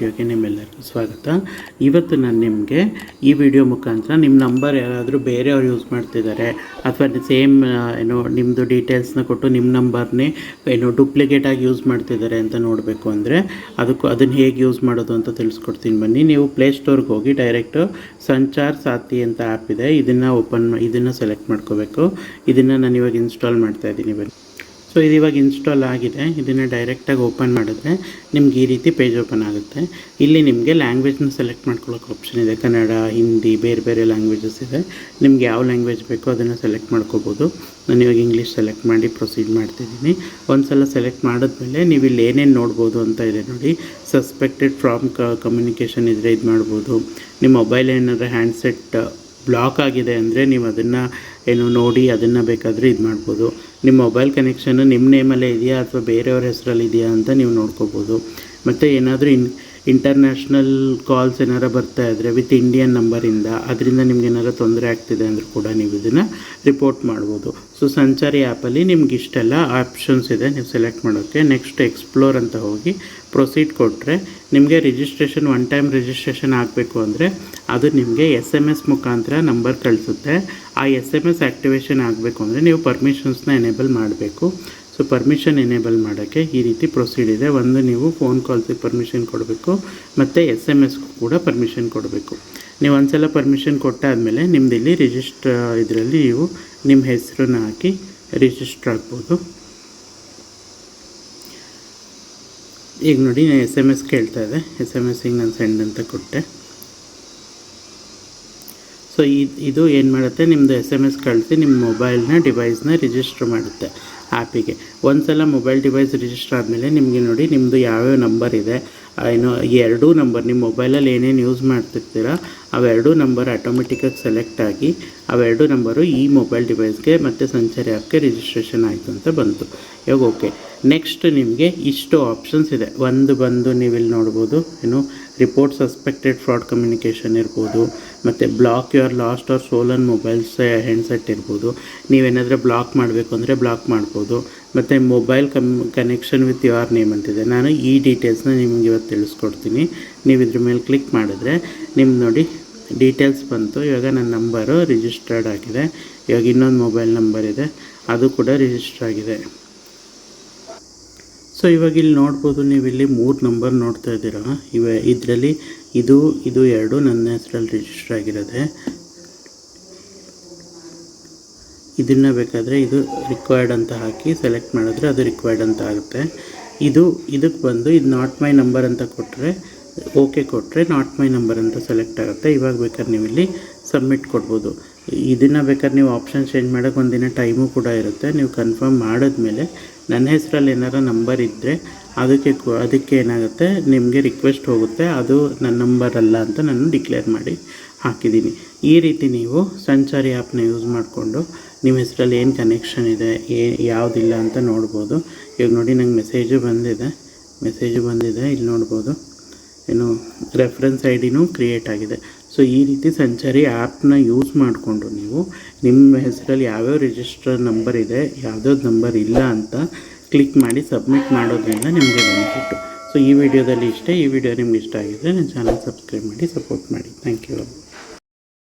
ವಿಡಿಯೋಗೆ ನಿಮ್ಮೆಲ್ಲರಿಗೂ ಸ್ವಾಗತ. ಇವತ್ತು ನಾನು ನಿಮಗೆ ಈ ವಿಡಿಯೋ ಮುಖಾಂತರ ನಿಮ್ಮ ನಂಬರ್ ಯಾರಾದರೂ ಬೇರೆಯವ್ರು ಯೂಸ್ ಮಾಡ್ತಿದ್ದಾರೆ ಅಥವಾ ಸೇಮ್ ನಿಮ್ಮದು ಡೀಟೇಲ್ಸ್ನ ಕೊಟ್ಟು ನಿಮ್ಮ ನಂಬರ್ನೇ ಡೂಪ್ಲಿಕೇಟಾಗಿ ಯೂಸ್ ಮಾಡ್ತಿದ್ದಾರೆ ಅಂತ ನೋಡಬೇಕು ಅಂದರೆ ಅದನ್ನು ಹೇಗೆ ಯೂಸ್ ಮಾಡೋದು ಅಂತ ತಿಳಿಸ್ಕೊಡ್ತೀನಿ ಬನ್ನಿ. ನೀವು ಪ್ಲೇಸ್ಟೋರ್ಗೆ ಹೋಗಿ ಡೈರೆಕ್ಟು ಸಂಚಾರ್ ಸಾಥಿ ಅಂತ ಆ್ಯಪ್ ಇದೆ, ಇದನ್ನು ಸೆಲೆಕ್ಟ್ ಮಾಡ್ಕೋಬೇಕು. ಇದನ್ನು ನಾನು ಇವಾಗ ಇನ್ಸ್ಟಾಲ್ ಮಾಡ್ತಾಯಿದ್ದೀನಿ ಬನ್ನಿ. ಸೊ ಇದು ಇವಾಗ ಇನ್ಸ್ಟಾಲ್ ಆಗಿದೆ. ಇದನ್ನು ಡೈರೆಕ್ಟಾಗಿ ಓಪನ್ ಮಾಡಿದ್ರೆ ನಿಮ್ಗೆ ಈ ರೀತಿ ಪೇಜ್ ಓಪನ್ ಆಗುತ್ತೆ. ಇಲ್ಲಿ ನಿಮಗೆ ಲ್ಯಾಂಗ್ವೇಜ್ನ ಸೆಲೆಕ್ಟ್ ಮಾಡ್ಕೊಳ್ಳೋಕೆ ಆಪ್ಷನ್ ಇದೆ. ಕನ್ನಡ, ಹಿಂದಿ, ಬೇರೆ ಬೇರೆ ಲ್ಯಾಂಗ್ವೇಜಸ್ ಇದೆ. ನಿಮ್ಗೆ ಯಾವ ಲ್ಯಾಂಗ್ವೇಜ್ ಬೇಕೋ ಅದನ್ನು ಸೆಲೆಕ್ಟ್ ಮಾಡ್ಕೋಬೋದು. ನಾನು ಇವಾಗ ಇಂಗ್ಲೀಷ್ ಸೆಲೆಕ್ಟ್ ಮಾಡಿ ಪ್ರೊಸೀಡ್ ಮಾಡ್ತಿದ್ದೀನಿ. ಒಂದು ಸಲ ಸೆಲೆಕ್ಟ್ ಮಾಡಿದ್ಮೇಲೆ ನೀವು ಇಲ್ಲಿ ಏನೇನು ನೋಡ್ಬೋದು ಅಂತ ಇದೆ ನೋಡಿ. ಸಸ್ಪೆಕ್ಟೆಡ್ ಫ್ರಾಮ್ ಕಮ್ಯುನಿಕೇಷನ್ ಇದ್ದರೆ ಇದು ಮಾಡ್ಬೋದು. ನಿಮ್ಮ ಮೊಬೈಲ್ ಏನಾದರೂ ಹ್ಯಾಂಡ್ಸೆಟ್ ಬ್ಲಾಕ್ ಆಗಿದೆ ಅಂದರೆ ನೀವು ಅದನ್ನು ನೋಡಿ ಅದನ್ನು ಬೇಕಾದರೆ ಇದು ಮಾಡ್ಬೋದು. ನಿಮ್ಮ ಮೊಬೈಲ್ ಕನೆಕ್ಷನ್ನು ನಿಮ್ಮ ನೇಮಲ್ಲೇ ಇದೆಯಾ ಅಥವಾ ಬೇರೆಯವ್ರ ಹೆಸರಲ್ಲಿ ಇದೆಯಾ ಅಂತ ನೀವು ನೋಡ್ಕೋಬೋದು. ಮತ್ತು ಏನಾದರೂ ಇಂಟರ್ನ್ಯಾಷನಲ್ ಕಾಲ್ಸ್ ಏನಾರು ಬರ್ತಾ ಇದ್ದರೆ ವಿತ್ ಇಂಡಿಯನ್ ನಂಬರಿಂದ ಅದರಿಂದ ನಿಮ್ಗೆ ಏನಾರು ತೊಂದರೆ ಆಗ್ತಿದೆ ಅಂದರೂ ಕೂಡ ನೀವು ಇದನ್ನು ರಿಪೋರ್ಟ್ ಮಾಡ್ಬೋದು. ಸೊ ಸಂಚಾರಿ ಆ್ಯಪಲ್ಲಿ ನಿಮ್ಗೆ ಇಷ್ಟೆಲ್ಲ ಆಪ್ಷನ್ಸ್ ಇದೆ ನೀವು ಸೆಲೆಕ್ಟ್ ಮಾಡೋಕ್ಕೆ. ನೆಕ್ಸ್ಟ್ ಎಕ್ಸ್ಪ್ಲೋರ್ ಅಂತ ಹೋಗಿ ಪ್ರೊಸೀಡ್ ಕೊಟ್ಟರೆ ನಿಮಗೆ ರಿಜಿಸ್ಟ್ರೇಷನ್ ಒನ್ ಟೈಮ್ ರಿಜಿಸ್ಟ್ರೇಷನ್ ಆಗಬೇಕು ಅಂದರೆ ಅದು ನಿಮಗೆ SMS ಮುಖಾಂತರ ನಂಬರ್ ಕಳಿಸುತ್ತೆ. ಆ SMS ಆ್ಯಕ್ಟಿವೇಷನ್ ಆಗಬೇಕು ಅಂದರೆ ನೀವು ಪರ್ಮಿಷನ್ಸ್ನ ಎನೇಬಲ್ ಮಾಡಬೇಕು. ಸೊ ಪರ್ಮಿಷನ್ ಎನೇಬಲ್ ಮಾಡೋಕ್ಕೆ ಈ ರೀತಿ ಪ್ರೊಸೀಡ್ ಇದೆ. ಒಂದು ನೀವು ಫೋನ್ ಕಾಲ್ಸಿಗೆ ಪರ್ಮಿಷನ್ ಕೊಡಬೇಕು ಮತ್ತು SMSಗೂ ಕೂಡ ಪರ್ಮಿಷನ್ ಕೊಡಬೇಕು. ನೀವು ಒಂದು ಸಲ ಪರ್ಮಿಷನ್ ಕೊಟ್ಟಾದಮೇಲೆ ನಿಮ್ಮದು ಇಲ್ಲಿ ಇದರಲ್ಲಿ ನೀವು ನಿಮ್ಮ ಹೆಸರನ್ನ ಹಾಕಿ ರಿಜಿಸ್ಟರ್ ಆಗ್ಬೋದು. ಈಗ ನೋಡಿ ನಾನು SMS ಕೇಳ್ತಾ ಇದೆ. SMS-ಗೆ ನಾನು ಸೆಂಡ್ ಅಂತ ಕೊಟ್ಟೆ. ಸೊ ಇದು ಏನು ಮಾಡುತ್ತೆ, ನಿಮ್ಮದು SMS ಕಳಿಸಿ ನಿಮ್ಮ ಮೊಬೈಲ್ನ ಡಿವೈಸ್ನ ರಿಜಿಸ್ಟರ್ ಮಾಡುತ್ತೆ ಆ್ಯಪಿಗೆ. ಒಂದು ಸಲ ಮೊಬೈಲ್ ಡಿವೈಸ್ ರಿಜಿಸ್ಟರ್ ಆದಮೇಲೆ ನಿಮಗೆ ನೋಡಿ ನಿಮ್ಮದು ಯಾವ್ಯಾವ ನಂಬರ್ ಇದೆ ಈ ಎರಡೂ ನಂಬರ್ ನಿಮ್ಮ ಮೊಬೈಲಲ್ಲಿ ಏನೇನು ಯೂಸ್ ಮಾಡ್ತಿರ್ತೀರ ಅವೆರಡೂ ನಂಬರ್ ಆಟೋಮೆಟಿಕ್ಕಾಗಿ ಸೆಲೆಕ್ಟ್ ಆಗಿ ಅವೆರಡೂ ನಂಬರು ಈ ಮೊಬೈಲ್ ಡಿವೈಸ್ಗೆ ಮತ್ತು ಸಂಚಾರಿ ಆ್ಯಪ್ಗೆ ರಿಜಿಸ್ಟ್ರೇಷನ್ ಆಯಿತು ಅಂತ ಬಂತು. ಇವಾಗ ಓಕೆ. ನೆಕ್ಸ್ಟ್ ನಿಮಗೆ ಇಷ್ಟು ಆಪ್ಷನ್ಸ್ ಇದೆ. ಒಂದು ಬಂದು ನೀವಿಲ್ಲಿ ನೋಡ್ಬೋದು ರಿಪೋರ್ಟ್ ಸಸ್ಪೆಕ್ಟೆಡ್ ಫ್ರಾಡ್ ಕಮ್ಯುನಿಕೇಷನ್ ಇರ್ಬೋದು, ಮತ್ತು block your lost or stolen mobiles handset ಇರ್ಬೋದು. ನೀವೇನಾದರೂ ಬ್ಲಾಕ್ ಮಾಡಬೇಕು ಅಂದರೆ ಬ್ಲಾಕ್ ಮಾಡ್ಬೋದು. ಮತ್ತು mobile connection with your name ಅಂತಿದೆ. ನಾನು ಈ ಡೀಟೇಲ್ಸ್ನ ನಿಮಗೆ ಇವತ್ತು ತಿಳಿಸ್ಕೊಡ್ತೀನಿ. ನೀವು ಇದ್ರ ಮೇಲೆ ಕ್ಲಿಕ್ ಮಾಡಿದ್ರೆ ನಿಮ್ದು ನೋಡಿ ಡೀಟೇಲ್ಸ್ ಬಂತು. ಇವಾಗ ನನ್ನ ನಂಬರು ರಿಜಿಸ್ಟರ್ಡ್ ಆಗಿದೆ. ಇವಾಗ ಇನ್ನೊಂದು ಮೊಬೈಲ್ ನಂಬರ್ ಇದೆ, ಅದು ಕೂಡ ರಿಜಿಸ್ಟರ್ ಆಗಿದೆ. ಸೊ ಇವಾಗ ಇಲ್ಲಿ ನೋಡ್ಬೋದು, ನೀವು ಇಲ್ಲಿ 3 ನಂಬರ್ ನೋಡ್ತಾ ಇದ್ದೀರಾ. ಇದರಲ್ಲಿ ಇದು ಎರಡು ನನ್ನ ಹೆಸರಲ್ಲಿ ರಿಜಿಸ್ಟರ್ ಆಗಿರೋದೆ. ಇದನ್ನು ಬೇಕಾದರೆ ಇದು ರಿಕ್ವೈರ್ಡ್ ಅಂತ ಹಾಕಿ ಸೆಲೆಕ್ಟ್ ಮಾಡಿದ್ರೆ ಅದು ರಿಕ್ವೈರ್ಡ್ ಅಂತ ಆಗುತ್ತೆ. ಇದಕ್ಕೆ ಬಂದು ಇದು ನಾಟ್ ಮೈ ನಂಬರ್ ಅಂತ ಕೊಟ್ಟರೆ ಓಕೆ ಕೊಟ್ಟರೆ ನಾಟ್ ಮೈ ನಂಬರ್ ಅಂತ ಸೆಲೆಕ್ಟ್ ಆಗುತ್ತೆ. ಇವಾಗ ಬೇಕಾದ್ರೆ ನೀವು ಇಲ್ಲಿ ಸಬ್ಮಿಟ್ ಕೊಡ್ಬೋದು. ಇದನ್ನು ಬೇಕಾದ್ರೆ ನೀವು ಆಪ್ಷನ್ ಚೇಂಜ್ ಮಾಡೋಕ್ಕೆ ಒಂದಿನ ಟೈಮು ಕೂಡ ಇರುತ್ತೆ. ನೀವು ಕನ್ಫರ್ಮ್ ಮಾಡಿದ್ಮೇಲೆ ನನ್ನ ಹೆಸರಲ್ಲಿ ಏನಾರು ನಂಬರ್ ಇದ್ದರೆ ಅದಕ್ಕೆ ಏನಾಗುತ್ತೆ, ನಿಮಗೆ ರಿಕ್ವೆಸ್ಟ್ ಹೋಗುತ್ತೆ, ಅದು ನನ್ನ ನಂಬರ್ ಅಲ್ಲ ಅಂತ ನಾನು ಡಿಕ್ಲೇರ್ ಮಾಡಿ ಹಾಕಿದ್ದೀನಿ. ಈ ರೀತಿ ನೀವು ಸಂಚಾರಿ ಆ್ಯಪ್ನ ಯೂಸ್ ಮಾಡಿಕೊಂಡು ನಿಮ್ಮ ಹೆಸರಲ್ಲಿ ಏನು ಕನೆಕ್ಷನ್ ಇದೆ ಯಾವುದಿಲ್ಲ ಅಂತ ನೋಡ್ಬೋದು. ಇವಾಗ ನೋಡಿ ನಂಗೆ ಮೆಸೇಜು ಬಂದಿದೆ. ಇಲ್ಲಿ ನೋಡ್ಬೋದು ರೆಫರೆನ್ಸ್ ID ಕ್ರಿಯೇಟ್ ಆಗಿದೆ. ಸೊ ಈ ರೀತಿ ಸಂಚಾರಿ ಆ್ಯಪ್ನ ಯೂಸ್ ಮಾಡಿಕೊಂಡು ನೀವು ನಿಮ್ಮ ಹೆಸರಲ್ಲಿ ಯಾವ್ಯಾವ ರಿಜಿಸ್ಟರ್ ನಂಬರ್ ಇದೆ, ಯಾವುದ್ಯಾವ್ದು ನಂಬರ್ ಇಲ್ಲ ಅಂತ ಕ್ಲಿಕ್ ಮಾಡಿ ಸಬ್ಮಿಟ್ ಮಾಡೋದ್ರಿಂದ ನಿಮಗೆ ಬೆನಿಫಿಟ್ಟು. ಸೊ ಈ ವಿಡಿಯೋದಲ್ಲಿ ಇಷ್ಟೇ. ಈ ವಿಡಿಯೋ ನಿಮ್ಗೆ ಇಷ್ಟ ಆಗಿದ್ರೆ ನನ್ನ ಚಾನಲ್ ಸಬ್ಸ್ಕ್ರೈಬ್ ಮಾಡಿ ಸಪೋರ್ಟ್ ಮಾಡಿ. Thank you.